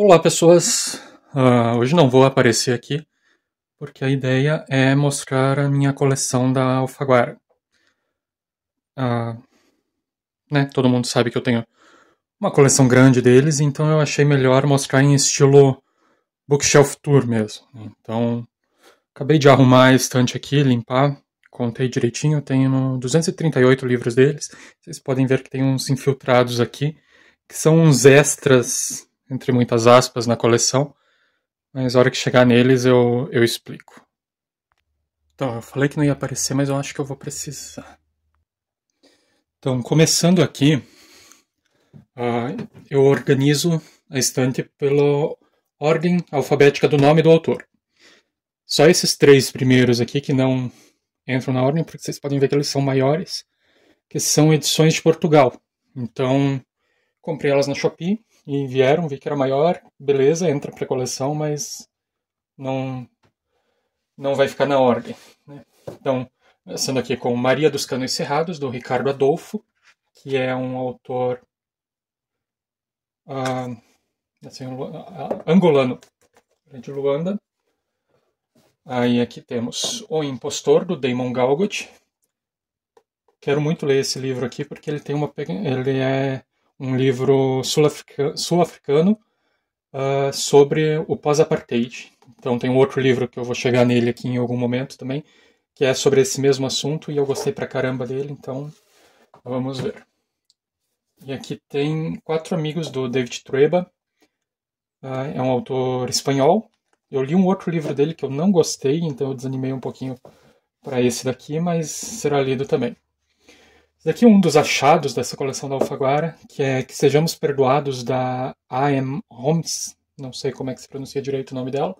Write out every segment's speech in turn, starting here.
Olá, pessoas! Hoje não vou aparecer aqui, porque a ideia é mostrar a minha coleção da Alfaguara. Todo mundo sabe que eu tenho uma coleção grande deles, então eu achei melhor mostrar em estilo bookshelf tour mesmo. Então, acabei de arrumar a estante aqui, limpar, contei direitinho, eu tenho 238 livros deles. Vocês podem ver que tem uns infiltrados aqui, que são uns extras, entre muitas aspas, na coleção. Mas na hora que chegar neles eu explico. Então, eu falei que não ia aparecer, mas eu acho que eu vou precisar. Então, começando aqui, eu organizo a estante pela ordem alfabética do nome do autor. Só esses três primeiros aqui que não entram na ordem, porque vocês podem ver que eles são maiores, que são edições de Portugal. Então, comprei elas na Shopee e vieram, vi que era maior, beleza, entra para a coleção, mas não vai ficar na ordem. Né? Então, começando aqui com Maria dos Canos Cerrados, do Ricardo Adolfo, que é um autor angolano, de Luanda. Aí aqui temos O Impostor, do Damon Galgut. Quero muito ler esse livro aqui, porque ele é um livro sul-africano sobre o pós-apartheid. Então tem um outro livro que eu vou chegar nele aqui em algum momento também, que é sobre esse mesmo assunto, e eu gostei pra caramba dele, então vamos ver. E aqui tem Quatro Amigos, do David Trueba. É um autor espanhol. Eu li um outro livro dele que eu não gostei, então eu desanimei um pouquinho para esse daqui, mas será lido também. Esse daqui é um dos achados dessa coleção da Alfaguara, que é Que Sejamos Perdoados, da A.M. Holmes. Não sei como é que se pronuncia direito o nome dela,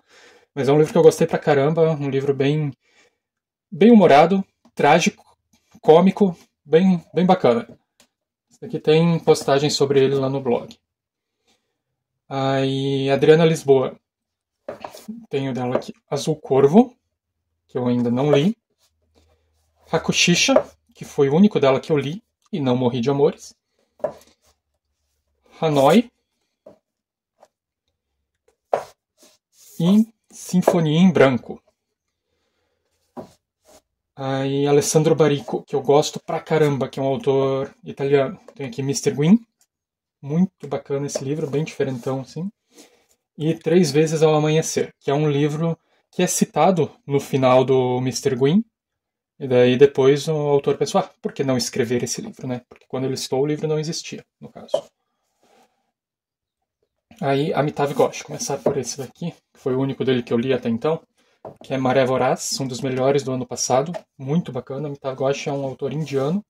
mas é um livro que eu gostei pra caramba, um livro bem humorado, trágico, cômico, bem bacana. Esse daqui tem postagem sobre ele lá no blog. Aí, Adriana Lisboa. Tenho dela aqui Azul Corvo, que eu ainda não li. Hakushisha, que foi o único dela que eu li e não morri de amores. Hanoi. E Sinfonia em Branco. Aí Alessandro Baricco, que eu gosto pra caramba, que é um autor italiano. Tem aqui Mr. Gwyn. Muito bacana esse livro, bem diferentão, assim. E Três Vezes ao Amanhecer, que é um livro que é citado no final do Mr. Gwyn. E daí depois o autor pensou, por que não escrever esse livro, né? Porque quando ele listou, o livro não existia, no caso. Aí Amitav Ghosh, começar por esse daqui, que foi o único dele que eu li até então, que é Maré Voraz, um dos melhores do ano passado, muito bacana. Amitav Ghosh é um autor indiano.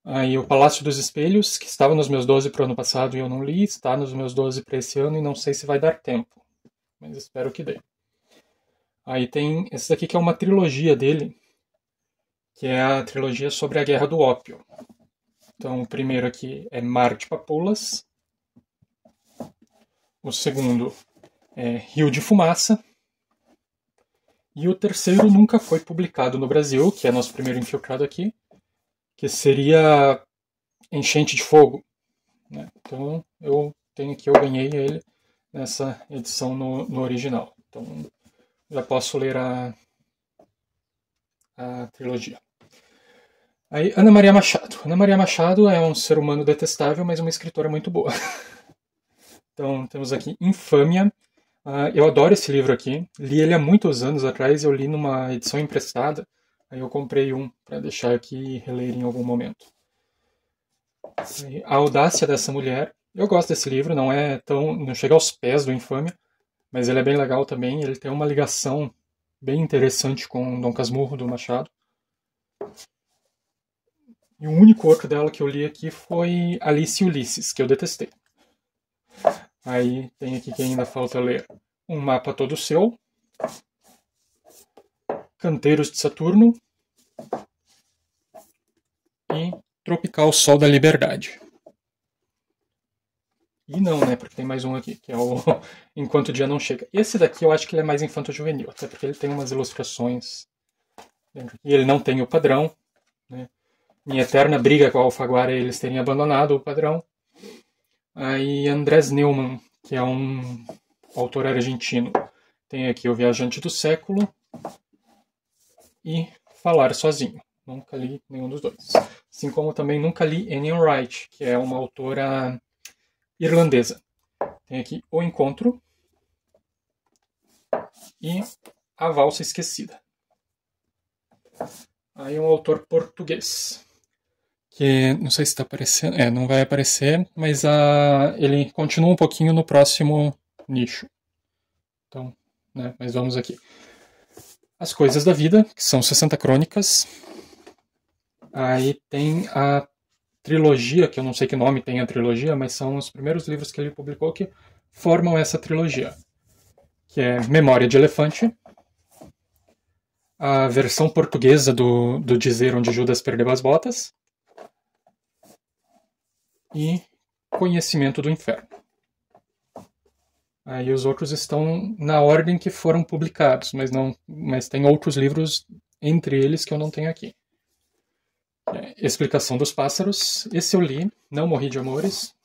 Aí o Palácio dos Espelhos, que estava nos meus 12 para o ano passado e eu não li, está nos meus 12 para esse ano e não sei se vai dar tempo, mas espero que dê. Aí tem esse daqui que é uma trilogia dele, que é a trilogia sobre a Guerra do Ópio. Então o primeiro aqui é Mar de Papoulas, o segundo é Rio de Fumaça, e o terceiro nunca foi publicado no Brasil, que é nosso primeiro infiltrado aqui, que seria Enchente de Fogo. Né? Então eu ganhei ele nessa edição no original. Então já posso ler a trilogia. Aí, Ana Maria Machado. Ana Maria Machado é um ser humano detestável, mas uma escritora muito boa. Então temos aqui Infâmia. Eu adoro esse livro aqui. Li ele há muitos anos atrás, eu li numa edição emprestada. Aí eu comprei um para deixar aqui e reler em algum momento. A Audácia dessa Mulher. Eu gosto desse livro, não chega aos pés do Infâmia, mas ele é bem legal também. Ele tem uma ligação bem interessante com Dom Casmurro, do Machado. E o único outro dela que eu li aqui foi Alice e Ulisses, que eu detestei. Aí tem aqui que ainda falta ler Um Mapa Todo Seu, Canteiros de Saturno e Tropical Sol da Liberdade. E não, né, porque tem mais um aqui, que é o Enquanto o Dia Não Chega. Esse daqui eu acho que ele é mais infanto-juvenil, até porque ele tem umas ilustrações. E ele não tem o padrão, né? Minha eterna briga com a Alfaguara é eles terem abandonado o padrão. Aí Andrés Neumann, que é um autor argentino. Tem aqui O Viajante do Século e Falar Sozinho. Nunca li nenhum dos dois. Assim como também nunca li Anne Wright, que é uma autora irlandesa. Tem aqui O Encontro e A Valsa Esquecida. Aí um autor português, que não sei se está aparecendo, não vai aparecer, mas ele continua um pouquinho no próximo nicho. Então, né, mas vamos aqui. As Coisas da Vida, que são 60 crônicas. Aí tem a trilogia, que eu não sei que nome tem a trilogia, mas são os primeiros livros que ele publicou que formam essa trilogia, que é Memória de Elefante, a versão portuguesa do Dizer Onde Judas Perdeu as Botas e Conhecimento do Inferno. Aí os outros estão na ordem que foram publicados, mas tem outros livros entre eles que eu não tenho aqui. Explicação dos Pássaros, esse eu li, Não Morri de Amores.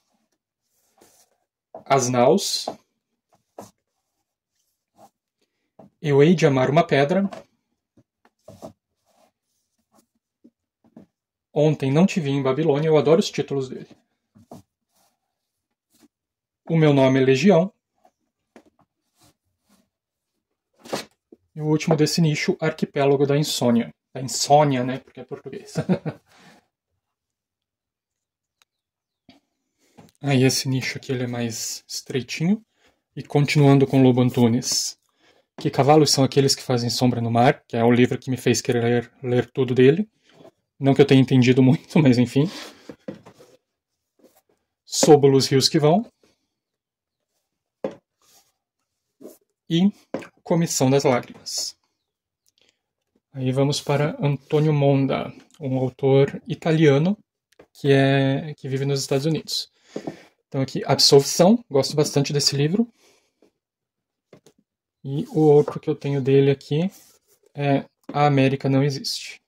As Naus, Eu Hei de Amar uma Pedra, Ontem Não Te Vi em Babilônia, eu adoro os títulos dele. O Meu Nome é Legião. E o último desse nicho, Arquipélago da Insônia. Da insônia, né? Porque é português. Aí esse nicho aqui ele é mais estreitinho. E continuando com Lobo Antunes. Que Cavalos São Aqueles que Fazem Sombra no Mar, que é o livro que me fez querer ler tudo dele. Não que eu tenha entendido muito, mas enfim. Sob os Rios que Vão. E Comissão das Lágrimas. Aí vamos para Antonio Monda, um autor italiano que vive nos Estados Unidos. Então aqui, Absolvição, gosto bastante desse livro. E o outro que eu tenho dele aqui é A América Não Existe.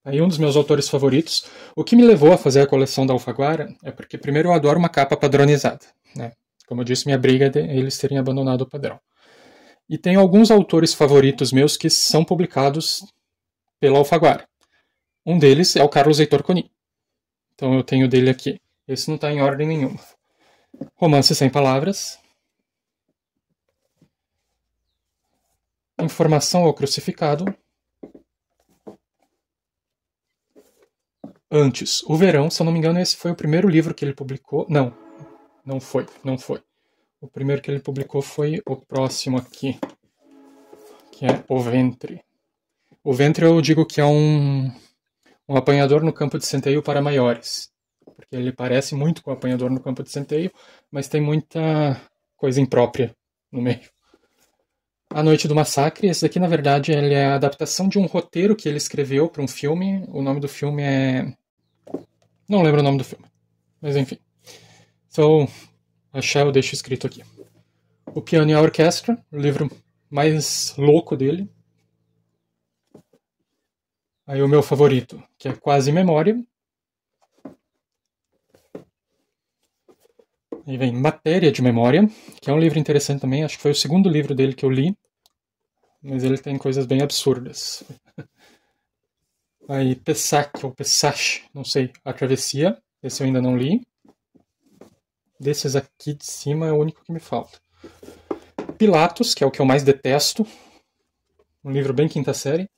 Aí um dos meus autores favoritos. O que me levou a fazer a coleção da Alfaguara é porque primeiro eu adoro uma capa padronizada, né? Como eu disse, minha briga é eles terem abandonado o padrão. E tem alguns autores favoritos meus que são publicados pela Alfaguara. Um deles é o Carlos Heitor Coni. Então eu tenho dele aqui. Esse não está em ordem nenhuma. Romance Sem Palavras. Informação ao Crucificado. Antes, O Verão, se eu não me engano, esse foi o primeiro livro que ele publicou. Não foi. O primeiro que ele publicou foi o próximo aqui, que é O Ventre. O Ventre eu digo que é um apanhador no campo de centeio para maiores, porque ele parece muito com o apanhador no campo de centeio, mas tem muita coisa imprópria no meio. A Noite do Massacre, esse daqui na verdade ele é a adaptação de um roteiro que ele escreveu para um filme. O nome do filme é... não lembro o nome do filme, mas enfim. Então, achar eu deixo escrito aqui. O Piano e a Orquestra, o livro mais louco dele. Aí o meu favorito, que é Quase Memória. Aí vem Matéria de Memória, que é um livro interessante também. Acho que foi o segundo livro dele que eu li. Mas ele tem coisas bem absurdas. Aí Pessac, ou Pessache, não sei, A Travessia. Esse eu ainda não li. Desses aqui de cima é o único que me falta. Pilatos, que é o que eu mais detesto. Um livro bem quinta série.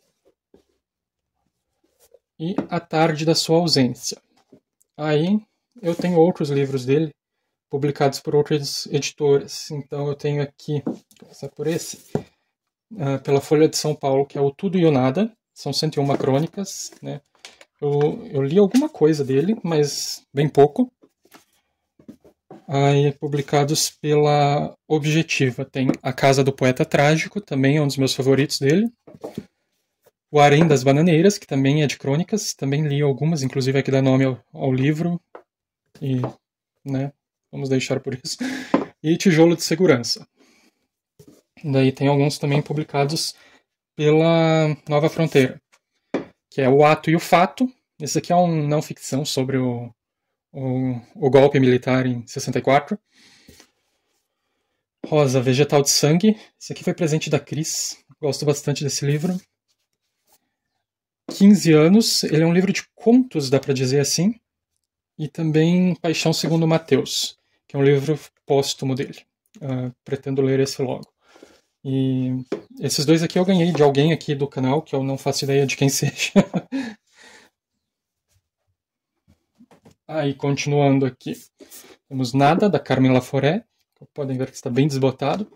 E A Tarde da Sua Ausência. Aí eu tenho outros livros dele, publicados por outras editoras. Então eu tenho aqui, vou começar por esse, pela Folha de São Paulo, que é o Tudo e o Nada. São 101 crônicas, né? Eu li alguma coisa dele, mas bem pouco. Aí, publicados pela Objetiva. Tem A Casa do Poeta Trágico, também é um dos meus favoritos dele. O Harém das Bananeiras, que também é de crônicas. Também li algumas, inclusive aqui dá nome ao livro. E, né, vamos deixar por isso. E Tijolo de Segurança. Daí tem alguns também publicados pela Nova Fronteira, que é O Ato e o Fato. Esse aqui é um não ficção sobre o o golpe militar em 64. Rosa, Vegetal de Sangue. Esse aqui foi presente da Cris. Gosto bastante desse livro. 15 anos. Ele é um livro de contos, dá para dizer assim. E também Paixão Segundo Mateus, que é um livro póstumo dele. Pretendo ler esse logo. E esses dois aqui eu ganhei de alguém aqui do canal, que eu não faço ideia de quem seja. Aí, continuando aqui, temos Nada, da Carmen Laforet. Podem ver que está bem desbotado.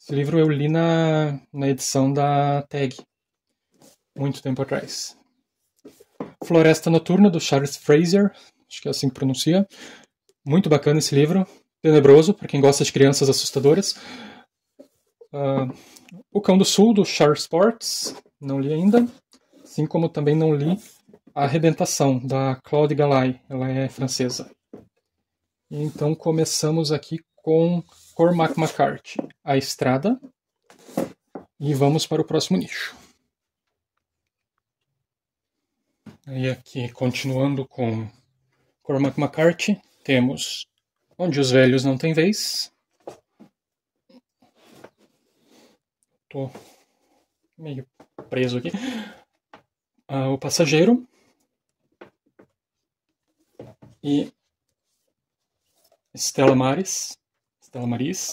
Esse livro eu li na edição da Tag, muito tempo atrás. Floresta Noturna, do Charles Fraser, acho que é assim que pronuncia. Muito bacana esse livro, tenebroso, para quem gosta de crianças assustadoras. O Cão do Sul, do Charles Portes, não li ainda. Assim como também não li A Arrebentação, da Claude Galay, ela é francesa. E então começamos aqui com Cormac McCarthy, A Estrada, e vamos para o próximo nicho. E aqui, continuando com Cormac McCarthy, temos Onde os Velhos Não Têm Vez. Tô meio preso aqui. O Passageiro. E Stella Maris,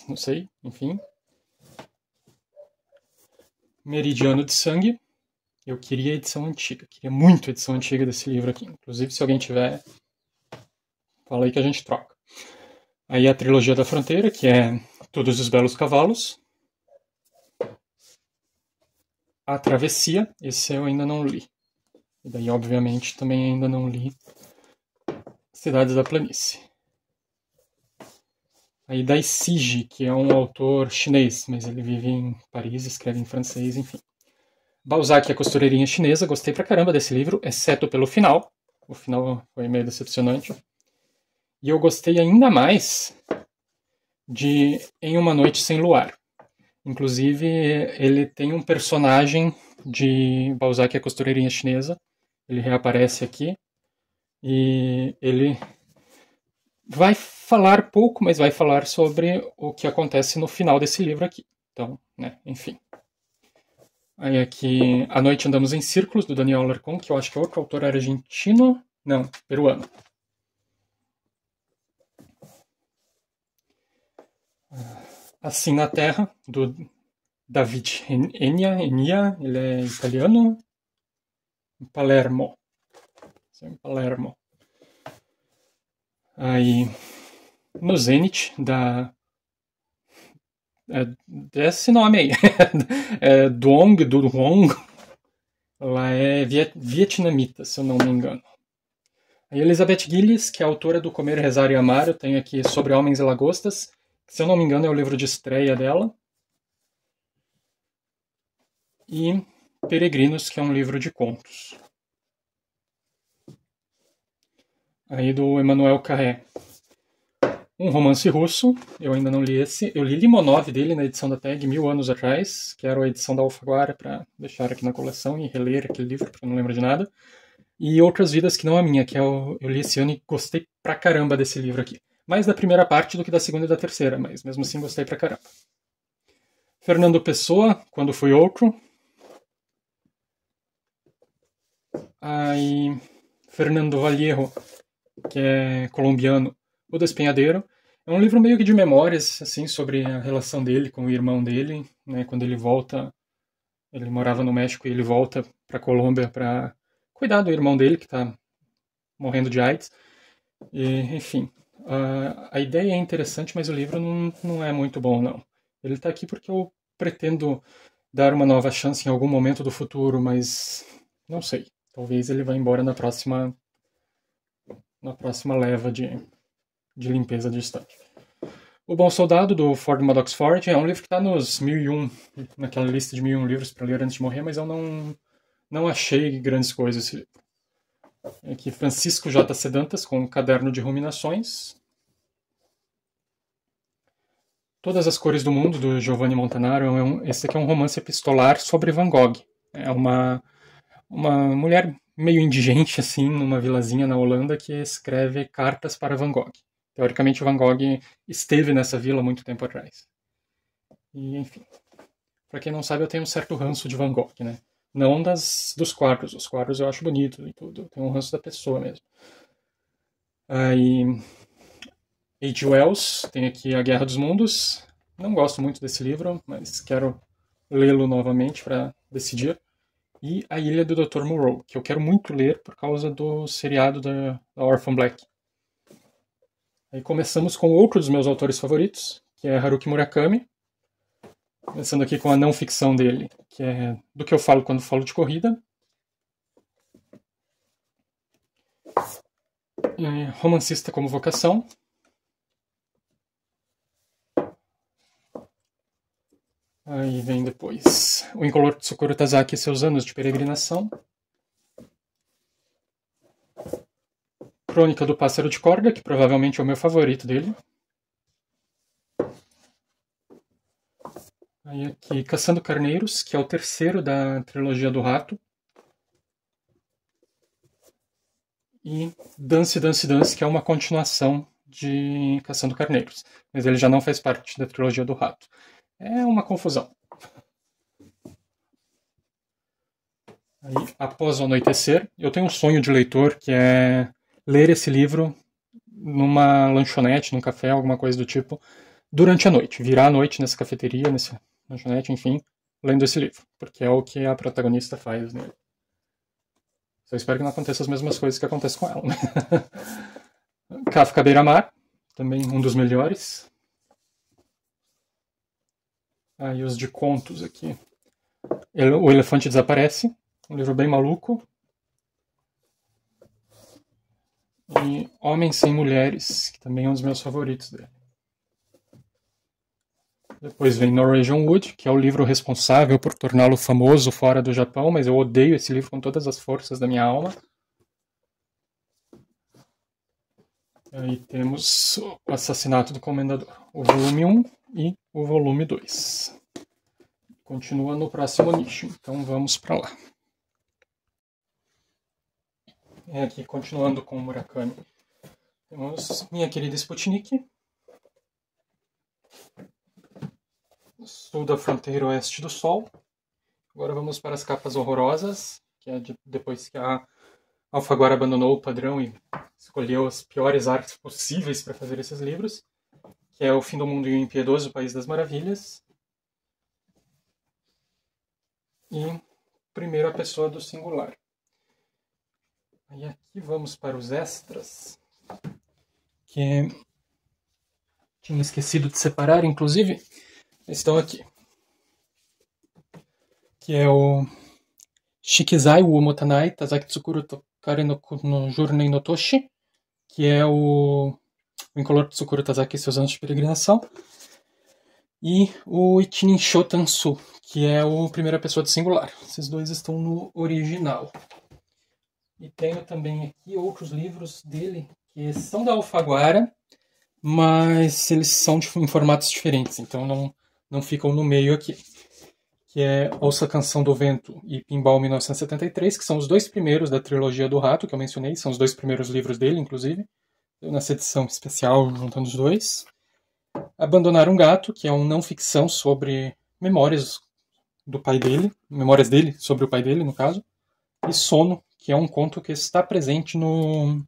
não sei, enfim. Meridiano de Sangue. Eu queria a edição antiga, queria muito a edição antiga desse livro aqui. Inclusive, se alguém tiver, fala aí que a gente troca. Aí a Trilogia da Fronteira, que é Todos os Belos Cavalos. A Travessia, esse eu ainda não li. E daí, obviamente, também ainda não li Cidades da Planície. Aí Dai Siji, que é um autor chinês, mas ele vive em Paris, escreve em francês, enfim. Balzac, a Costureirinha Chinesa, gostei pra caramba desse livro, exceto pelo final. O final foi meio decepcionante. E eu gostei ainda mais de Em Uma Noite Sem Luar. Inclusive, ele tem um personagem de Balzac, a Costureirinha Chinesa. Ele reaparece aqui. E ele vai falar pouco, mas vai falar sobre o que acontece no final desse livro aqui. Então, né, enfim. Aí aqui, A Noite Andamos em Círculos, do Daniel Alarcón, que eu acho que é outro autor argentino. Não, peruano. Assim na Terra, do David Enia, ele é italiano. Palermo. Palermo. Aí, no Zenit, desse nome aí. Duong, ela é vietnamita, se eu não me engano. A Elizabeth Gillies, que é autora do Comer, Rezar e Amar, eu tenho aqui Sobre Homens e Lagostas, que, se eu não me engano, é o livro de estreia dela. E Peregrinos, que é um livro de contos. Aí do Emmanuel Carré. Um romance russo, eu ainda não li esse. Eu li Limonov dele na edição da Tag 1000 anos atrás, que era a edição da Alfaguara, para deixar aqui na coleção e reler aquele livro, porque eu não lembro de nada. E Outras Vidas que Não a Minha, que eu li esse ano e gostei pra caramba desse livro aqui. Mais da primeira parte do que da segunda e da terceira, mas mesmo assim gostei pra caramba. Fernando Pessoa, Quando Fui Outro. Aí Fernando Vallejo, que é colombiano, O Despenhadeiro. É um livro meio que de memórias, assim, sobre a relação dele com o irmão dele, né, quando ele volta, ele morava no México e ele volta pra Colômbia pra cuidar do irmão dele, que tá morrendo de AIDS. E, enfim, a ideia é interessante, mas o livro não é muito bom, não. Ele tá aqui porque eu pretendo dar uma nova chance em algum momento do futuro, mas não sei. Talvez ele vá embora na próxima leva de limpeza de estante. O Bom Soldado, do Ford Madox Ford, é um livro que está nos 1001, naquela lista de 1001 livros para ler antes de morrer, mas eu não achei grandes coisas esse livro. Aqui, Francisco J. Sedantas, com um Caderno de Ruminações. Todas as Cores do Mundo, do Giovanni Montanaro. Esse aqui é um romance epistolar sobre Van Gogh. É uma mulher meio indigente, assim, numa vilazinha na Holanda, que escreve cartas para Van Gogh. Teoricamente, Van Gogh esteve nessa vila muito tempo atrás. E, enfim. Pra quem não sabe, eu tenho um certo ranço de Van Gogh, né? Não dos quadros. Os quadros eu acho bonito e tudo. Eu tenho um ranço da pessoa mesmo. Aí, H. Wells, tem aqui A Guerra dos Mundos. Não gosto muito desse livro, mas quero lê-lo novamente para decidir. E A Ilha do Dr. Moreau, que eu quero muito ler por causa do seriado da Orphan Black. Aí começamos com outro dos meus autores favoritos, que é Haruki Murakami. Começando aqui com a não ficção dele, que é Do que eu falo quando falo de corrida. Romancista como vocação. Aí vem depois O Incolor Tsukuru Tazaki e Seus Anos de Peregrinação. Crônica do Pássaro de Corda, que provavelmente é o meu favorito dele. Aí aqui Caçando Carneiros, que é o terceiro da trilogia do Rato. E Dance, Dance, Dance, que é uma continuação de Caçando Carneiros. Mas ele já não faz parte da trilogia do Rato. É uma confusão. Aí, Após o Anoitecer, eu tenho um sonho de leitor, que é ler esse livro numa lanchonete, num café, alguma coisa do tipo, durante a noite. Virar a noite nessa cafeteria, nessa lanchonete, enfim, lendo esse livro. Porque é o que a protagonista faz nele. Só espero que não aconteça as mesmas coisas que acontecem com ela, né? Kafka Beira-Mar, também um dos melhores. Aí os de contos aqui. O Elefante Desaparece, um livro bem maluco. E Homens Sem Mulheres, que também é um dos meus favoritos dele. Depois vem Norwegian Wood, que é o livro responsável por torná-lo famoso fora do Japão, mas eu odeio esse livro com todas as forças da minha alma. Aí temos O Assassinato do Comendador, o volume 1 e o volume 2. Continua no próximo nicho, então vamos para lá. Aqui, continuando com o Murakami, temos Minha Querida Sputnik, Sul da Fronteira Oeste do Sol. Agora vamos para as capas horrorosas, que é depois que a Alfaguara abandonou o padrão e escolheu as piores artes possíveis para fazer esses livros, que é O Fim do Mundo e o Impiedoso País das Maravilhas. E Primeira Pessoa do Singular. Aí aqui vamos para os extras, que tinha esquecido de separar, inclusive, estão aqui. Que é o Shikizai wo Motanai Tazaki Tsukuru Tokare no Jurnei no Toshi, que é o Incolor Tsukuru Tazaki e Seus Anos de Peregrinação. E o Ichinin Shotansu, que é o Primeira Pessoa do Singular. Esses dois estão no original. E tenho também aqui outros livros dele que são da Alfaguara, mas eles são em formatos diferentes, então não ficam no meio aqui. Que é Ouça a Canção do Vento e Pinball 1973, que são os dois primeiros da trilogia do Rato, que eu mencionei, são os dois primeiros livros dele, inclusive. Nessa edição especial, juntando os dois. Abandonar um Gato, que é um não-ficção sobre memórias do pai dele, memórias dele sobre o pai dele, no caso. E Sono, que é um conto que está presente no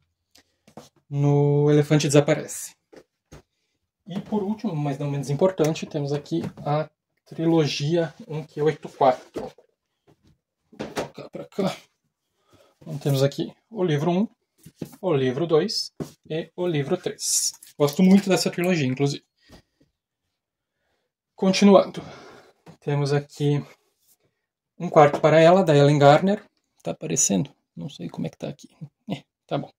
Elefante Desaparece. E por último, mas não menos importante, temos aqui a trilogia 1Q84. Vou colocar para cá. Então, temos aqui o livro 1, o livro 2 e o livro 3. Gosto muito dessa trilogia, inclusive. Continuando, temos aqui Um Quarto para Ela, da Ellen Garner. Tá aparecendo? Não sei como é que tá aqui. Tá bom.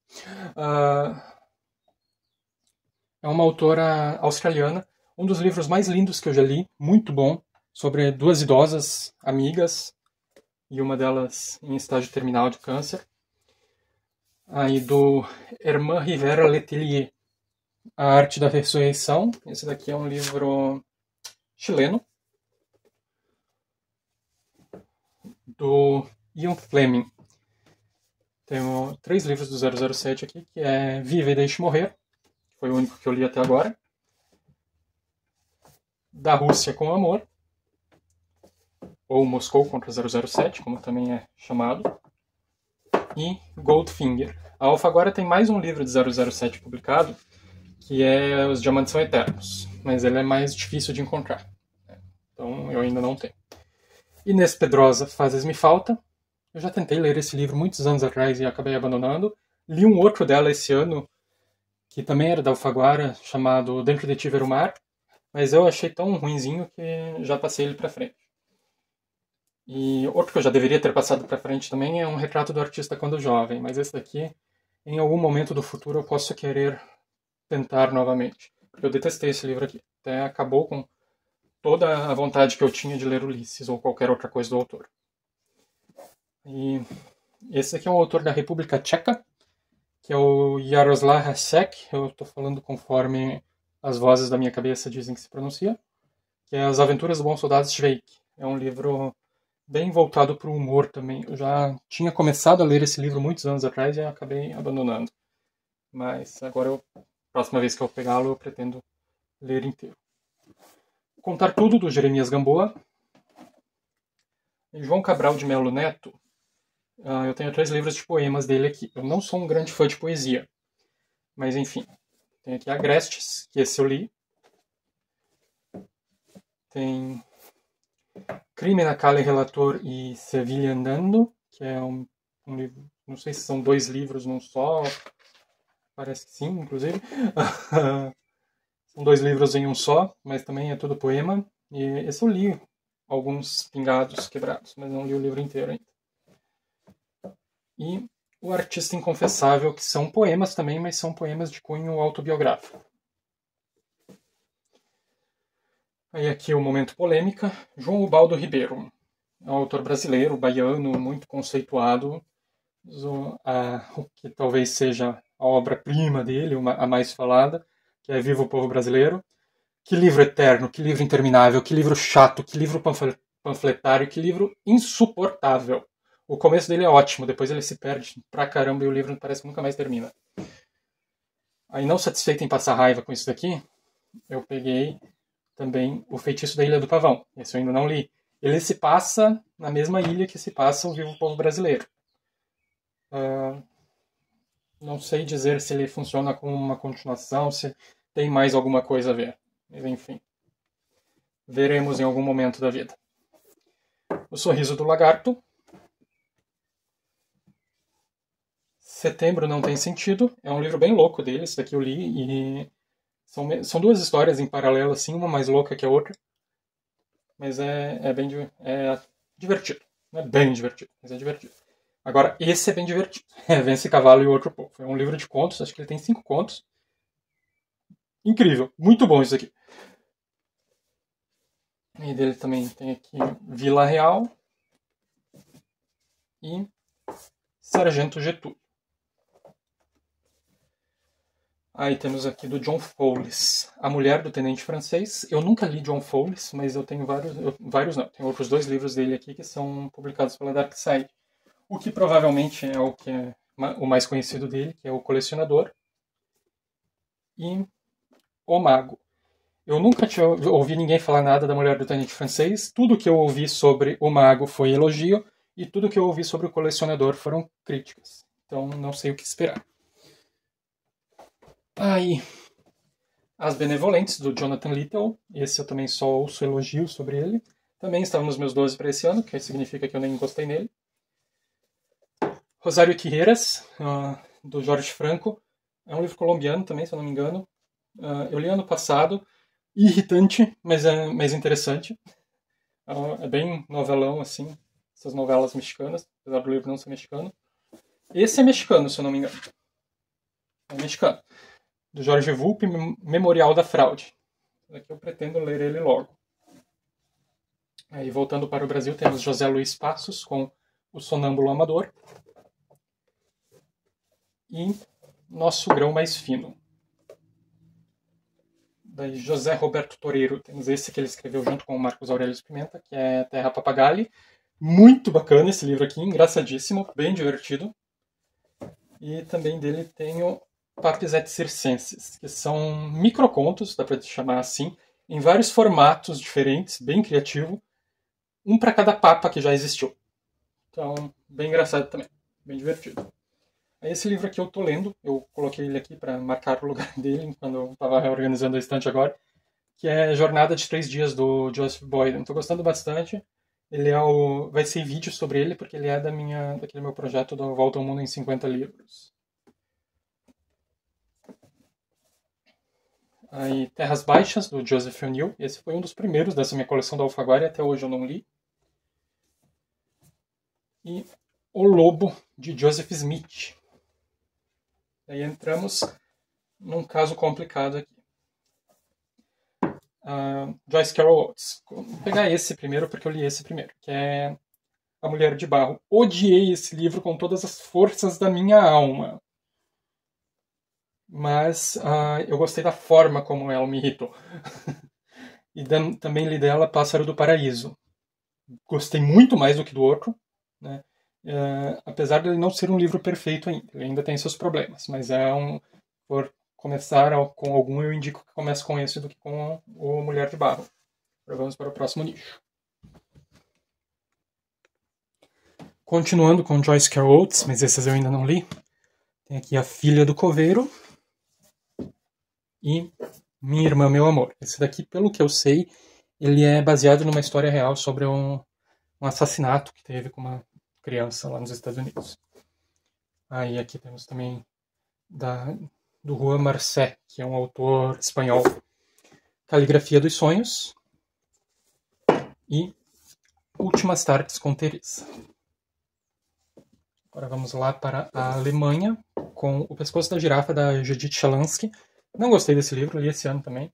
É uma autora australiana. Um dos livros mais lindos que eu já li. Muito bom. Sobre duas idosas amigas. E uma delas em estágio terminal de câncer. Aí do Herman Rivera Letelier. A Arte da Ressurreição. Esse daqui é um livro chileno. Do Ian Fleming. Tenho 3 livros do 007 aqui, que é Viva e Deixe Morrer, que foi o único que eu li até agora. Da Rússia com Amor, ou Moscou contra 007, como também é chamado. E Goldfinger. A Alfaguara tem mais um livro de 007 publicado, que é Os Diamantes São Eternos, mas ele é mais difícil de encontrar. Então eu ainda não tenho. Inês Pedrosa, Fazes-me Falta. Eu já tentei ler esse livro muitos anos atrás e acabei abandonando. Li um outro dela esse ano, que também era da Alfaguara, chamado Dentro de Ti Ver o Mar, mas eu achei tão ruinzinho que já passei ele pra frente. E outro que eu já deveria ter passado pra frente também é Um Retrato do Artista Quando Jovem, mas esse daqui, em algum momento do futuro, eu posso querer tentar novamente. Porque eu detestei esse livro aqui. Até acabou com toda a vontade que eu tinha de ler Ulisses ou qualquer outra coisa do autor. E esse aqui é um autor da República Tcheca, que é o Jaroslav Hasek. Eu estou falando conforme as vozes da minha cabeça dizem que se pronuncia. Que é As Aventuras do Bom Soldado Schweik. É um livro bem voltado para o humor também. Eu já tinha começado a ler esse livro muitos anos atrás e acabei abandonando. Mas agora, próxima vez que eu pegá-lo, eu pretendo ler inteiro. Contar Tudo, do Jeremias Gamboa. João Cabral de Melo Neto. Eu tenho 3 livros de poemas dele aqui. Eu não sou um grande fã de poesia. Mas enfim. Tem aqui Agrestes, que esse eu li. Tem Crime na Calle Relator e Sevilha Andando, que é um livro, não sei se são 2 livros num só, parece que sim, inclusive. São 2 livros em um só, mas também é tudo poema. E esse eu li alguns pingados, quebrados, mas não li o livro inteiro ainda. E O Artista Inconfessável, que são poemas também, mas são poemas de cunho autobiográfico. Aí aqui o momento polêmica. João Ubaldo Ribeiro, é um autor brasileiro, baiano, muito conceituado, o que talvez seja a obra-prima dele, a mais falada, que é Viva o Povo Brasileiro. Que livro eterno, que livro interminável, que livro chato, que livro panfletário, que livro insuportável. O começo dele é ótimo, depois ele se perde pra caramba e o livro parece que nunca mais termina. Aí, não satisfeito em passar raiva com isso daqui, eu peguei também O Feitiço da Ilha do Pavão. Esse eu ainda não li. Ele se passa na mesma ilha que se passa o Vivo o Povo Brasileiro. Não sei dizer se ele funciona como uma continuação, se tem mais alguma coisa a ver. Mas enfim. Veremos em algum momento da vida. O Sorriso do Lagarto. Setembro Não Tem Sentido. É um livro bem louco dele. Esse daqui eu li e são 2 histórias em paralelo, assim, uma mais louca que a outra. Mas é bem divertido. Não é bem divertido, mas é divertido. Agora, esse é bem divertido. Vence Cavalo e o Outro Povo. É um livro de contos, acho que ele tem 5 contos. Incrível, muito bom isso aqui. E dele também tem aqui Vila Real e Sargento Getúlio. Aí temos aqui do John Fowles, A Mulher do Tenente Francês. Eu nunca li John Fowles, mas eu tenho vários não. Tem outros 2 livros dele aqui que são publicados pela Dark Side. O que provavelmente é o que é o mais conhecido dele, que é O Colecionador. E O Mago. Eu nunca ouvi ninguém falar nada da Mulher do Tenente Francês. Tudo que eu ouvi sobre O Mago foi elogio. E tudo que eu ouvi sobre O Colecionador foram críticas. Então não sei o que esperar. Aí, As Benevolentes, do Jonathan Little. Esse eu também só ouço elogios sobre ele. Também estava nos meus 12 para esse ano, que significa que eu nem gostei nele. Rosário Tijeras, do Jorge Franco. É um livro colombiano também, se eu não me engano. Eu li ano passado. Irritante, mas é interessante. É bem novelão, assim. Essas novelas mexicanas, apesar do livro não ser mexicano. Esse é mexicano, se eu não me engano. É mexicano. Do Jorge Vulpe, Memorial da Fraude. Aqui eu pretendo ler ele logo. Aí, voltando para o Brasil, temos José Luiz Passos com O Sonâmbulo Amador. E Nosso Grão Mais Fino. Daí, José Roberto Toreiro, temos esse que ele escreveu junto com o Marcos Aurélio Pimenta, que é Terra Papagaio. Muito bacana esse livro aqui, engraçadíssimo, bem divertido. E também dele tenho Papes et Circenses, que são microcontos, dá para chamar assim, em vários formatos diferentes, bem criativo, um para cada papa que já existiu. Então, bem engraçado também, bem divertido. Aí esse livro aqui eu tô lendo, eu coloquei ele aqui para marcar o lugar dele quando eu estava reorganizando a estante agora, que é Jornada de 3 Dias, do Joseph Boyden. Estou gostando bastante. Ele é vai ser vídeo sobre ele, porque ele é daquele meu projeto da Volta ao Mundo em 50 livros. Aí, Terras Baixas, do Joseph O'Neill. Esse foi um dos primeiros dessa minha coleção da Alfaguara, até hoje eu não li. E O Lobo, de Joseph Smith. Aí entramos num caso complicado aqui. Joyce Carol Oates. Vou pegar esse primeiro, porque eu li esse primeiro, que é A Mulher de Barro. Odiei esse livro com todas as forças da minha alma. Mas eu gostei da forma como ela me irritou. E também li dela Pássaro do Paraíso. Gostei muito mais do que do outro, né? Apesar de ele não ser um livro perfeito ainda. Ele ainda tem seus problemas, mas por começar com algum, eu indico que comece com esse do que com o Mulher de Barro. Agora vamos para o próximo nicho. Continuando com Joyce Carol Oates, mas esses eu ainda não li. Tem aqui A Filha do Coveiro e Minha Irmã, Meu Amor. Esse daqui, pelo que eu sei, ele é baseado numa história real sobre um assassinato que teve com uma criança lá nos Estados Unidos. Aí aqui temos também do Juan Marcé, que é um autor espanhol. Caligrafia dos Sonhos e Últimas Tardes com Teresa. Agora vamos lá para a Alemanha, com O Pescoço da Girafa, da Judith Shalansky. Não gostei desse livro, li esse ano também.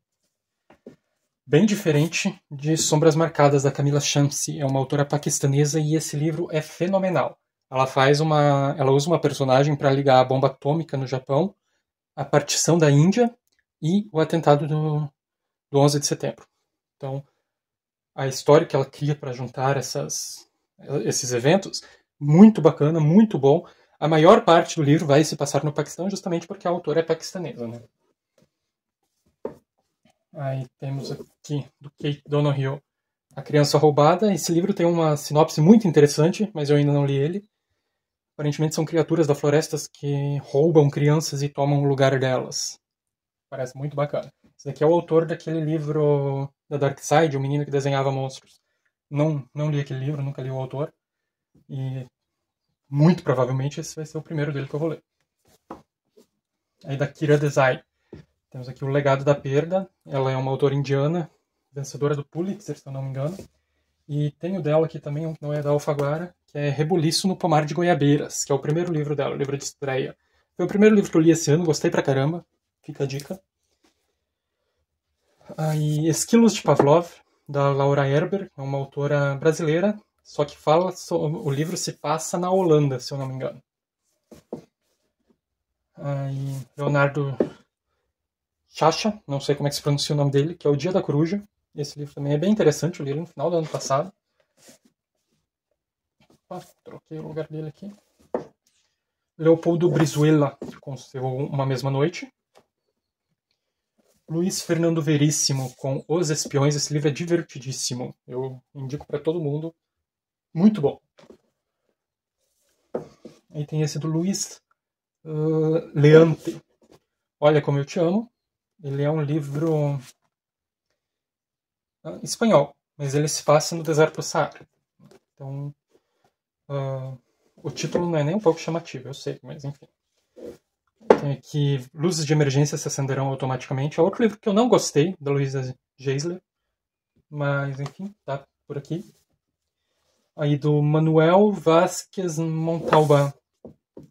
Bem diferente de Sombras Marcadas, da Camila Shamsi. É uma autora paquistanesa e esse livro é fenomenal. Ela usa uma personagem para ligar a bomba atômica no Japão, a partição da Índia e o atentado do 11 de setembro. Então, a história que ela cria para juntar esses eventos, muito bacana, muito bom. A maior parte do livro vai se passar no Paquistão, justamente porque a autora é paquistanesa, né? Aí temos aqui, do Kate Donoghue, A Criança Roubada. Esse livro tem uma sinopse muito interessante, mas eu ainda não li ele. Aparentemente são criaturas da floresta que roubam crianças e tomam o lugar delas. Parece muito bacana. Esse daqui é o autor daquele livro da Dark Side, o menino que desenhava monstros. Não li aquele livro, nunca li o autor. E muito provavelmente esse vai ser o primeiro dele que eu vou ler. Aí da Kira Desai. Temos aqui O Legado da Perda. Ela é uma autora indiana, vencedora do Pulitzer, se eu não me engano. E tenho dela aqui também, um que não é da Alfaguara, que é Rebuliço no Pomar de Goiabeiras, que é o primeiro livro dela, o livro de estreia. Foi o primeiro livro que eu li esse ano, gostei pra caramba. Fica a dica. Aí Esquilos de Pavlov, da Laura Erber, é uma autora brasileira, só que o livro se passa na Holanda, se eu não me engano. Aí Leonardo Chacha, não sei como é que se pronuncia o nome dele, que é O Dia da Coruja. Esse livro também é bem interessante, eu li ele no final do ano passado. Troquei o lugar dele aqui. Leopoldo Brizuela, com Uma Mesma Noite. Luiz Fernando Veríssimo, com Os Espiões. Esse livro é divertidíssimo. Eu indico para todo mundo. Muito bom. Aí tem esse do Luiz Leante. Olha Como Eu Te Amo. Ele é um livro espanhol, mas ele se passa no deserto do Saara. Então, o título não é nem um pouco chamativo, eu sei, mas enfim. Tem aqui Luzes de Emergência se acenderão automaticamente. É outro livro que eu não gostei, da Luísa Geisler. Mas, enfim, tá por aqui. Aí do Manuel Vázquez Montalbán,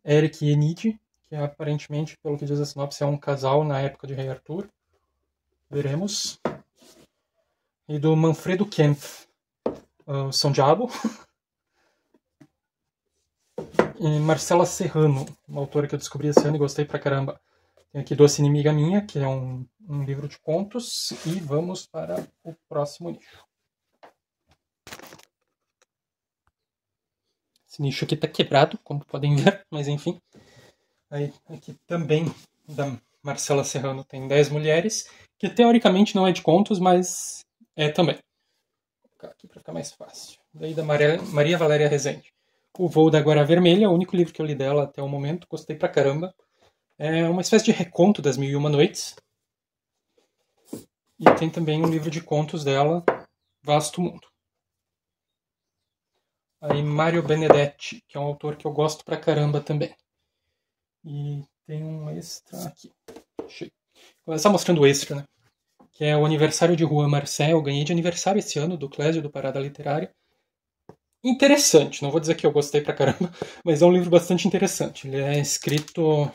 Eric e Enid, que aparentemente, pelo que diz a sinopse, é um casal na época de Rei Arthur. Veremos. E do Manfredo Kempf, São Diabo. E Marcela Serrano, uma autora que eu descobri esse ano e gostei pra caramba. Tem aqui Doce Inimiga Minha, que é um livro de contos. E vamos para o próximo nicho. Esse nicho aqui tá quebrado, como podem ver, mas enfim. Aí, aqui também, da Marcela Serrano, tem 10 Mulheres, que teoricamente não é de contos, mas é também. Vou colocar aqui para ficar mais fácil. Daí da Maria Valéria Rezende. O Voo da Guará Vermelha, o único livro que eu li dela até o momento, gostei pra caramba. É uma espécie de reconto das Mil e Uma Noites. E tem também um livro de contos dela, Vasto Mundo. Aí Mario Benedetti, que é um autor que eu gosto pra caramba também. E tem um extra aqui. Achei. Vou começar mostrando o extra, né? Que é o aniversário de Juan Marcel. Eu ganhei de aniversário esse ano, do Clésio, do Parada Literária. Interessante, não vou dizer que eu gostei pra caramba, mas é um livro bastante interessante. Ele é escrito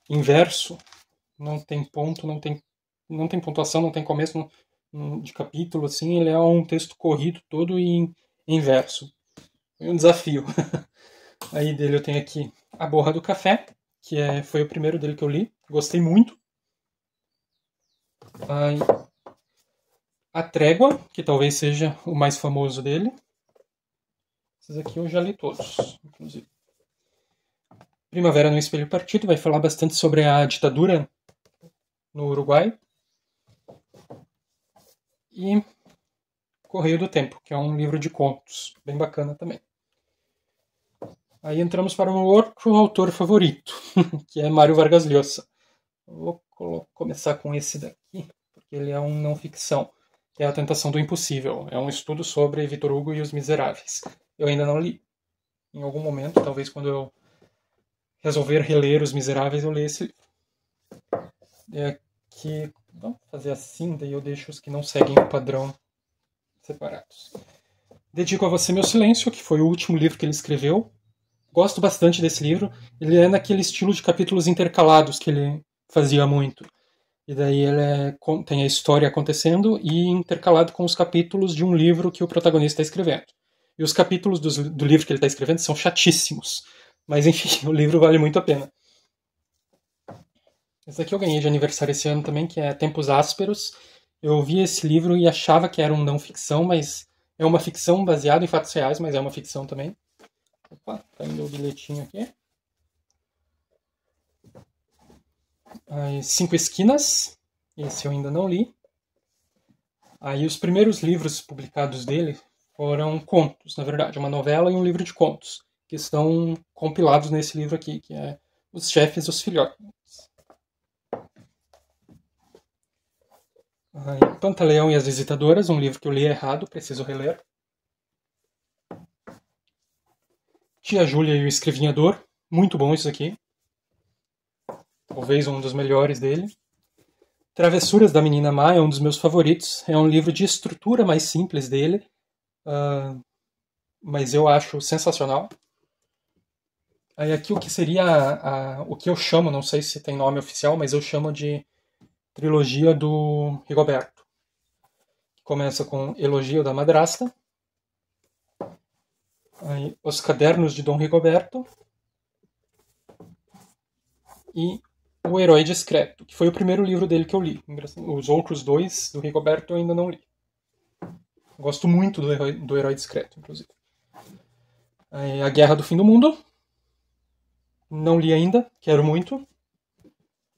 em verso, não tem ponto, não tem pontuação, não tem começo de capítulo, assim. Ele é um texto corrido todo em verso. Foi um desafio. Aí dele eu tenho aqui A Borra do Café, que foi o primeiro dele que eu li. Gostei muito. Aí, A Trégua, que talvez seja o mais famoso dele. Esses aqui eu já li todos, inclusive. Primavera no Espelho Partido vai falar bastante sobre a ditadura no Uruguai. E Correio do Tempo, que é um livro de contos, bem bacana também. Aí entramos para um outro autor favorito, que é Mário Vargas Llosa. Vou começar com esse daqui, porque ele é um não ficção, que é A Tentação do Impossível. É um estudo sobre Victor Hugo e os Miseráveis. Eu ainda não li. Em algum momento, talvez quando eu resolver reler Os Miseráveis, eu leio esse livro. Aqui, vamos fazer assim, daí eu deixo os que não seguem o padrão separados. Dedico a Você Meu Silêncio, que foi o último livro que ele escreveu. Gosto bastante desse livro. Ele é naquele estilo de capítulos intercalados que ele fazia muito. E daí ele tem a história acontecendo e intercalado com os capítulos de um livro que o protagonista está escrevendo. E os capítulos do livro que ele está escrevendo são chatíssimos. Mas enfim, o livro vale muito a pena. Esse aqui eu ganhei de aniversário esse ano também, que é Tempos Ásperos. Eu vi esse livro e achava que era um não ficção, mas é uma ficção baseada em fatos reais, mas é uma ficção também. Opa, tá indo o bilhetinho aqui. Aí, Cinco Esquinas, esse eu ainda não li. Aí os primeiros livros publicados dele foram contos, na verdade, uma novela e um livro de contos, que estão compilados nesse livro aqui, que é Os Chefes e os Filhotes. Aí, Pantaleão e as Visitadoras, um livro que eu li errado, preciso reler. Tia Júlia e o Escrevinhador, muito bom isso aqui. Talvez um dos melhores dele. Travessuras da Menina Má é um dos meus favoritos. É um livro de estrutura mais simples dele, mas eu acho sensacional. Aí aqui o que seria o que eu chamo, não sei se tem nome oficial, mas eu chamo de trilogia do Rigoberto. Começa com Elogio da Madrasta, aí, Os Cadernos de Dom Rigoberto e O Herói Discreto, que foi o primeiro livro dele que eu li. Os outros dois do Rigoberto eu ainda não li. Gosto muito do Herói Discreto, inclusive. Aí, A Guerra do Fim do Mundo. Não li ainda, quero muito.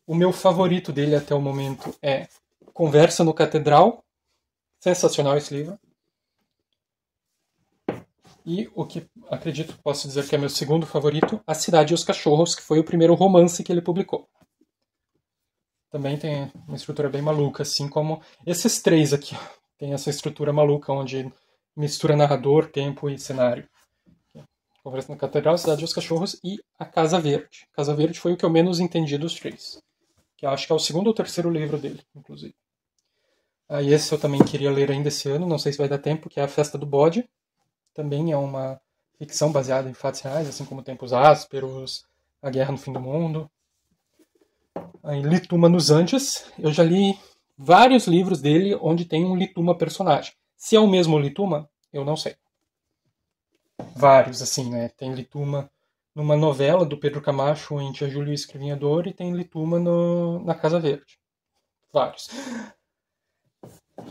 O meu favorito dele até o momento é Conversa no Catedral. Sensacional esse livro. E o que acredito que posso dizer que é meu segundo favorito, A Cidade e os Cachorros, que foi o primeiro romance que ele publicou. Também tem uma estrutura bem maluca, assim como esses três aqui. Tem essa estrutura maluca, onde mistura narrador, tempo e cenário. Conversa na Catedral, A Cidade e os Cachorros e A Casa Verde. A Casa Verde foi o que eu menos entendi dos três. Que eu acho que é o segundo ou terceiro livro dele, inclusive. Aí esse eu também queria ler ainda esse ano, não sei se vai dar tempo, que é A Festa do Bode. Também é uma ficção baseada em fatos reais, assim como Tempos Ásperos, A Guerra no Fim do Mundo. Aí, Lituma nos Andes. Eu já li vários livros dele onde tem um Lituma personagem. Se é o mesmo Lituma, eu não sei. Vários, assim, né? Tem Lituma numa novela do Pedro Camacho em Tia Júlia e o Escrevinhador e tem Lituma na Casa Verde. Vários.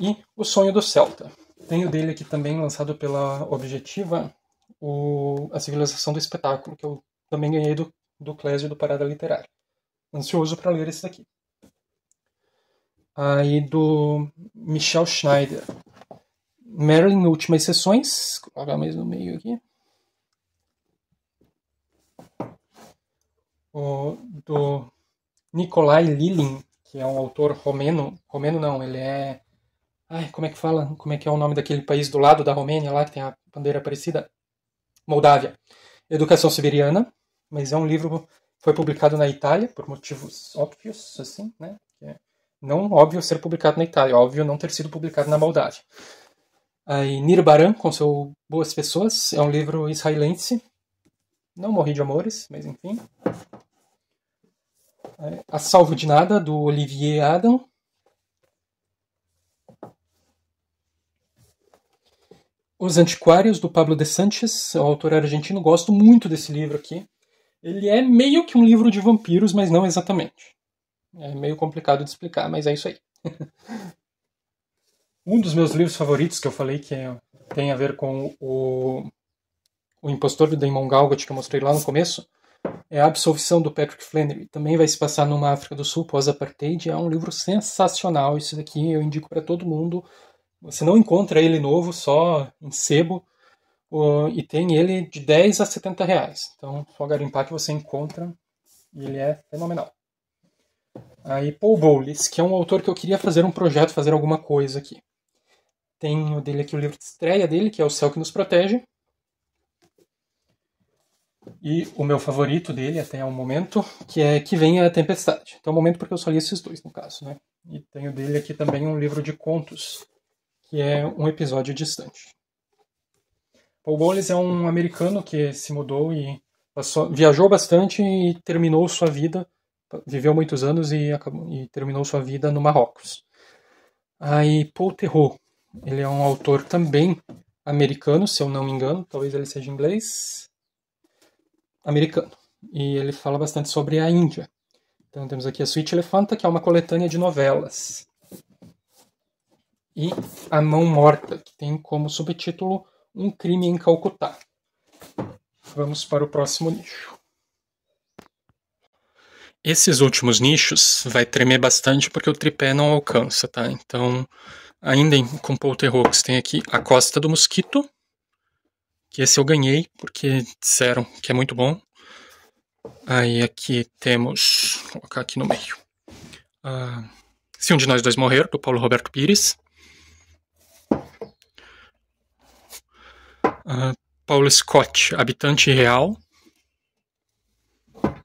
E O Sonho do Celta. Tenho dele aqui também, lançado pela Objetiva, A Civilização do Espetáculo, que eu também ganhei do do Clésio do Parada Literária. Ansioso para ler esse daqui. Aí do Michel Schneider. Marilyn, Últimas Sessões. Vou colocar mais no meio aqui. Do Nikolai Lilin, que é um autor romeno. Romeno não, ele é... como é que fala? Como é que é o nome daquele país do lado da Romênia, lá que tem a bandeira parecida? Moldávia. Educação Siberiana, mas é um livro que foi publicado na Itália, por motivos óbvios, assim, né? Não óbvio ser publicado na Itália, óbvio não ter sido publicado na Moldávia. Aí, Nirbaran, com seu Boas Pessoas, é um livro israelense. Não morri de amores, mas enfim. A Salvo de Nada, do Olivier Adam. Os Antiquários, do Pablo de Sanches, é um autor argentino. Gosto muito desse livro aqui. Ele é meio que um livro de vampiros, mas não exatamente. É meio complicado de explicar, mas é isso aí. Um dos meus livros favoritos, que eu falei que tem a ver com o Impostor do Damon Galgut, que eu mostrei lá no começo, é A Absolvição, do Patrick Flannery. Também vai se passar numa África do Sul pós-apartheid. É um livro sensacional. Isso daqui eu indico para todo mundo. Você não encontra ele novo, só em sebo. E tem ele de 10 a 70 reais. Então, só garimpar que você encontra. E ele é fenomenal. Aí, Paul Bowles, que é um autor que eu queria fazer um projeto, fazer alguma coisa aqui. Tenho dele aqui o livro de estreia dele, que é O Céu que Nos Protege. E o meu favorito dele, até o momento, que é Que Venha a Tempestade. Até o momento porque eu só li esses dois, no caso, né? E tenho dele aqui também um livro de contos, que é Um Episódio Distante. Paul Bowles é um americano que se mudou e viajou bastante e terminou sua vida, viveu muitos anos e terminou sua vida no Marrocos. Aí Paul Theroux, ele é um autor também americano, se eu não me engano, talvez ele seja inglês, americano. E ele fala bastante sobre a Índia. Então temos aqui a Sweet Elephanta, que é uma coletânea de novelas. E A Mão Morta, que tem como subtítulo Um Crime em Calcutá. Vamos para o próximo nicho. Esses últimos nichos vai tremer bastante porque o tripé não alcança, tá? Então, ainda com Paul Theroux, tem aqui A Costa do Mosquito, que esse eu ganhei porque disseram que é muito bom. Aí aqui temos, vou colocar aqui no meio, Se um de Nós Dois Morrer, do Paulo Roberto Pires. Paulo Scott, Habitante Real,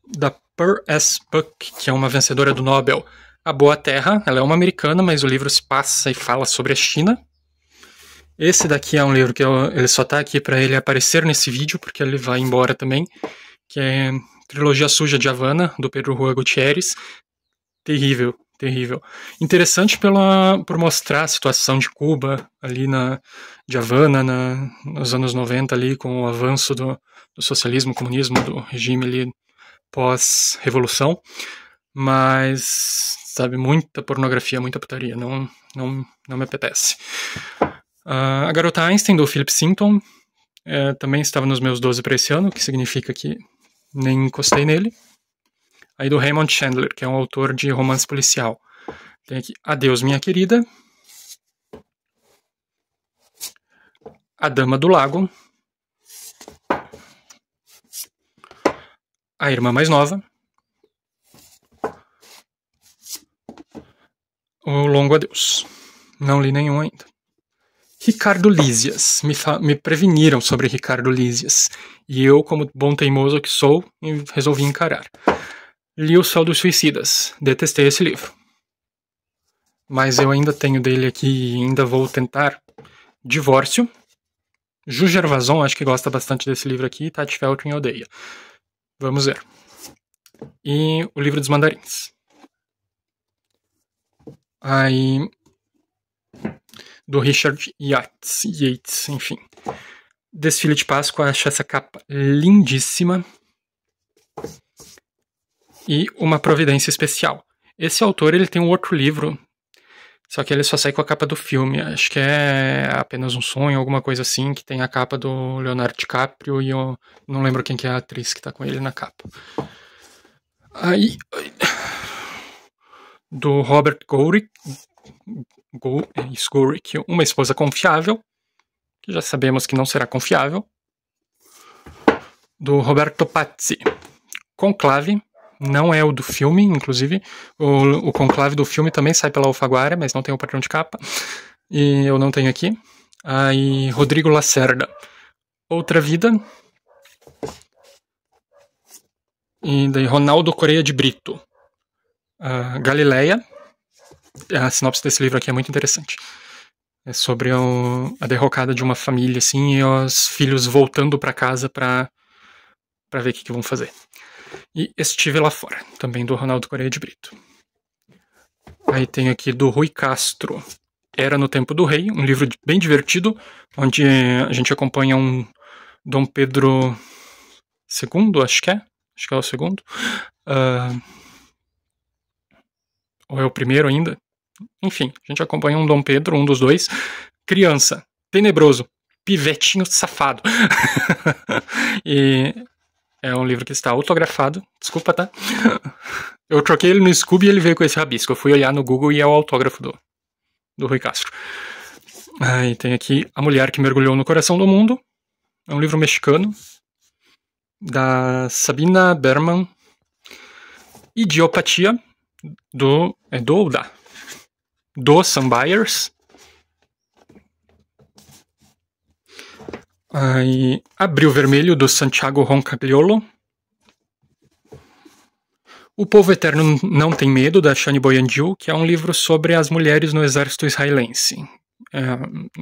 da Pearl S. Buck, que é uma vencedora do Nobel. A Boa Terra, ela é uma americana, mas o livro se passa e fala sobre a China. Esse daqui é um livro que ele só tá aqui para ele aparecer nesse vídeo, porque ele vai embora também, que é Trilogia Suja de Havana, do Pedro Rua Gutierrez. Terrível, terrível. Interessante por mostrar a situação de Cuba, ali de Havana, nos anos 90, ali, com o avanço do socialismo, comunismo, do regime ali pós-revolução. Mas, sabe, muita pornografia, muita putaria, não me apetece. A Garota Einstein, do Philip Sinton, também estava nos meus 12 para esse ano, que significa que nem encostei nele. Aí do Raymond Chandler, que é um autor de romance policial. Tem aqui Adeus, Minha Querida, A Dama do Lago, A Irmã Mais Nova, O Longo Adeus. Não li nenhum ainda. Ricardo Lísias. Me preveniram sobre Ricardo Lísias. E eu, como bom teimoso que sou, resolvi encarar. Li O Céu dos Suicidas. Detestei esse livro. Mas eu ainda tenho dele aqui e ainda vou tentar. Divórcio. Ju Gervason, acho que gosta bastante desse livro aqui. Tati Feltrin odeia. Vamos ver. E O Livro dos Mandarins. Aí, do Richard Yates, enfim. Desfile de Páscoa, acho essa capa lindíssima. E Uma Providência Especial. Esse autor, ele tem um outro livro, só que ele só sai com a capa do filme. Acho que é Apenas um Sonho, alguma coisa assim, que tem a capa do Leonardo DiCaprio e eu não lembro quem que é a atriz que tá com ele na capa. Aí, do Robert Gourick, Uma Esposa Confiável, que já sabemos que não será confiável. Do Roberto Pazzi, Conclave, não é o do filme, inclusive. O Conclave do filme também sai pela Alfaguara, mas não tem o padrão de capa. E eu não tenho aqui. Aí, Rodrigo Lacerda, Outra Vida. E daí, Ronaldo Correia de Brito, Galileia. A sinopse desse livro aqui é muito interessante. É sobre a derrocada de uma família, assim, e os filhos voltando para casa para ver o que vão fazer. E Estive Lá Fora, também do Ronaldo Correia de Brito. Aí tem aqui do Rui Castro, Era no Tempo do Rei, um livro bem divertido, onde a gente acompanha um Dom Pedro II, acho que é o segundo. Ou é o primeiro ainda? Enfim, a gente acompanha um Dom Pedro, um dos dois, criança, tenebroso, pivetinho safado. E é um livro que está autografado, desculpa, tá? Eu troquei ele no Scooby e ele veio com esse rabisco. Eu fui olhar no Google e é o autógrafo do Rui Castro. Aí tem aqui A Mulher que Mergulhou no Coração do Mundo. É um livro mexicano, da Sabina Berman. Idiopatia, do Sam Byers. Aí, Abril Vermelho, do Santiago Roncagliolo. O Povo Eterno Não Tem Medo, da Shani Boyandiu, que é um livro sobre as mulheres no exército israelense.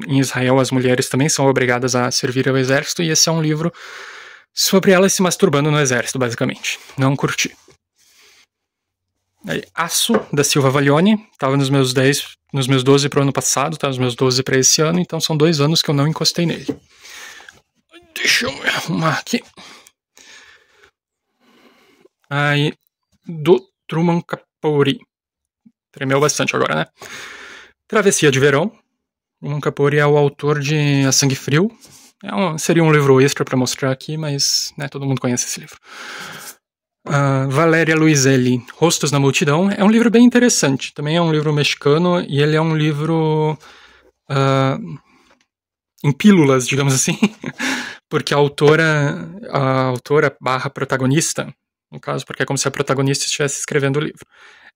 Em Israel, as mulheres também são obrigadas a servir ao exército, e esse é um livro sobre elas se masturbando no exército, basicamente. Não curti. Aí, Aço, da Silva Vaglioni, estava nos meus 12 para o ano passado, tá nos meus 12 para esse ano, então são 2 anos que eu não encostei nele. Deixa eu me arrumar aqui. Aí, do Truman Capote. Tremeu bastante agora, né? Travessia de Verão. Truman Capote é o autor de A Sangue Frio. Seria um livro extra para mostrar aqui, mas né, todo mundo conhece esse livro. Valéria Luiselli, Rostos na Multidão. É um livro bem interessante. Também é um livro mexicano e ele é um livro em pílulas, digamos assim. Porque a autora barra protagonista, no caso, porque é como se a protagonista estivesse escrevendo o livro.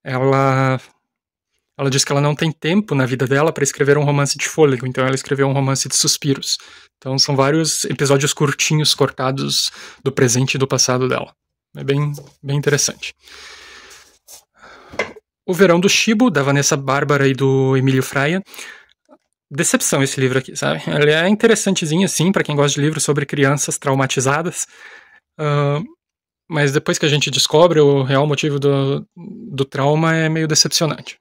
Ela diz que ela não tem tempo na vida dela para escrever um romance de fôlego, então ela escreveu um romance de suspiros. Então são vários episódios curtinhos cortados do presente e do passado dela. É bem, bem interessante. O Verão do Chibo, da Vanessa Bárbara e do Emílio Fraia. Decepção esse livro aqui, sabe? Ele é interessantezinho, assim, para quem gosta de livros sobre crianças traumatizadas. Mas depois que a gente descobre o real motivo do trauma, é meio decepcionante.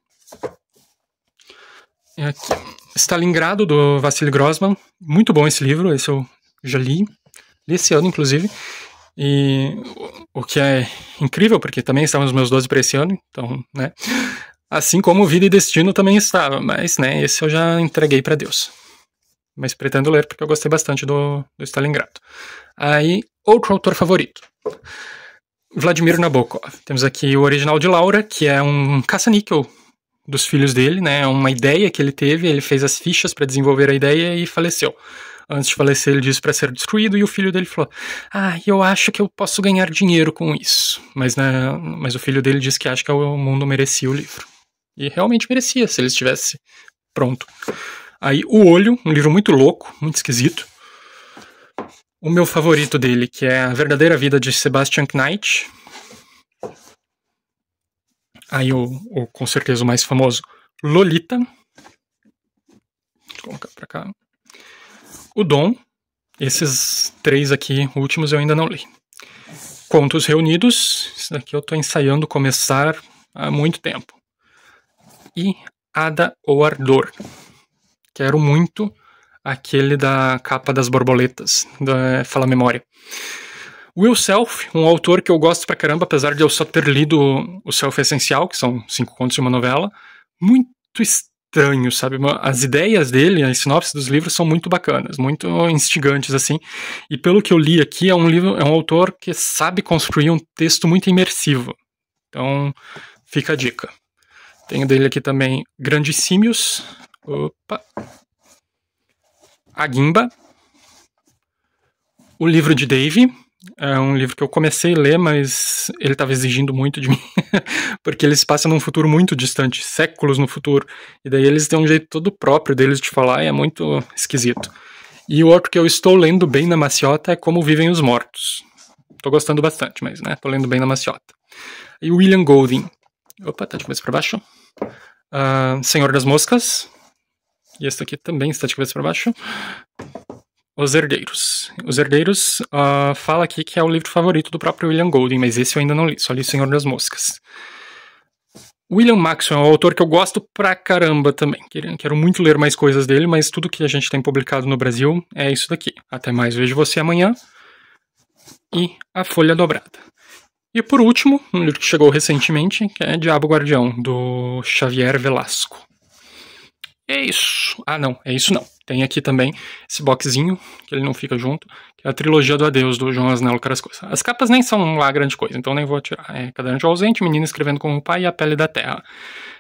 Stalingrado, do Vassili Grossman. Muito bom esse livro, esse eu já li. Li esse ano, inclusive. E o que é incrível, porque também estava nos meus 12 para esse ano, então, né? Assim como Vida e Destino também estava, mas, né, esse eu já entreguei para Deus. Mas pretendo ler porque eu gostei bastante do Stalingrado. Aí, outro autor favorito. Vladimir Nabokov. Temos aqui o Original de Laura, que é um caça-níquel dos filhos dele, né? Uma ideia que ele teve, ele fez as fichas para desenvolver a ideia e faleceu. Antes de falecer, ele disse para ser destruído, e o filho dele falou: eu acho que eu posso ganhar dinheiro com isso. Mas o filho dele disse que acha que o mundo merecia o livro. E realmente merecia, se ele estivesse pronto. Aí, O Olho, um livro muito louco, muito esquisito. O meu favorito dele, que é A Verdadeira Vida de Sebastian Knight. Aí, com certeza, o mais famoso, Lolita. Vou colocar pra cá. O Dom. Esses 3 aqui, últimos, eu ainda não li. Contos Reunidos. Esse daqui eu tô ensaiando começar há muito tempo. E Ada ou Ardor. Quero muito aquele da capa das borboletas, da Fala Memória. Will Self, um autor que eu gosto pra caramba, apesar de eu só ter lido o Self Essencial, que são 5 contos e uma novela. Muito estranho, sabe? As ideias dele, as sinopses dos livros são muito bacanas, muito instigantes, assim. E pelo que eu li aqui, é um autor que sabe construir um texto muito imersivo. Então, fica a dica. Tenho dele aqui também Grandissímios. Opa! A Gimba. O livro de Dave. É um livro que eu comecei a ler, mas ele estava exigindo muito de mim. Porque ele se passa num futuro muito distante, séculos no futuro. E daí eles têm um jeito todo próprio deles de falar e é muito esquisito. E o outro que eu estou lendo bem na maciota é Como Vivem os Mortos. Tô gostando bastante, mas, né, tô lendo bem na maciota. E o William Golding. Opa, tá de cabeça para baixo. Senhor das Moscas. E esse aqui também está de cabeça para baixo. Os Herdeiros. Os Herdeiros fala aqui que é o livro favorito do próprio William Golding, mas esse eu ainda não li, só li Senhor das Moscas. William Maxwell é um autor que eu gosto pra caramba também. Quero muito ler mais coisas dele, mas tudo que a gente tem publicado no Brasil é isso daqui. Até mais, vejo você amanhã. E A Folha Dobrada. E por último, um livro que chegou recentemente, que é Diabo Guardião, do Xavier Velasco. É isso. Não, é isso não. Tem aqui também esse boxzinho, que ele não fica junto, que é a trilogia do Adeus, do João Asnelo Carrascosa. As capas nem são lá grande coisa, então nem vou tirar. É Caderno de Ausente, Menino Escrevendo com o Pai e A Pele da Terra.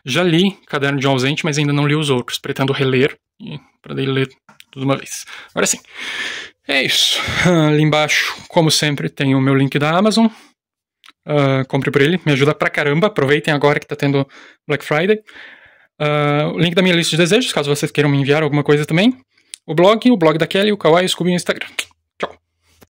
Já li Caderno de Ausente, mas ainda não li os outros. Pretendo reler, para daí ler tudo uma vez. Agora sim. É isso. Ali embaixo, como sempre, tem o meu link da Amazon. Compre por ele, me ajuda pra caramba. Aproveitem agora que tá tendo Black Friday. O link da minha lista de desejos, caso vocês queiram me enviar alguma coisa também. O blog da Kelly, o Kawaii, o Scooby e o Instagram.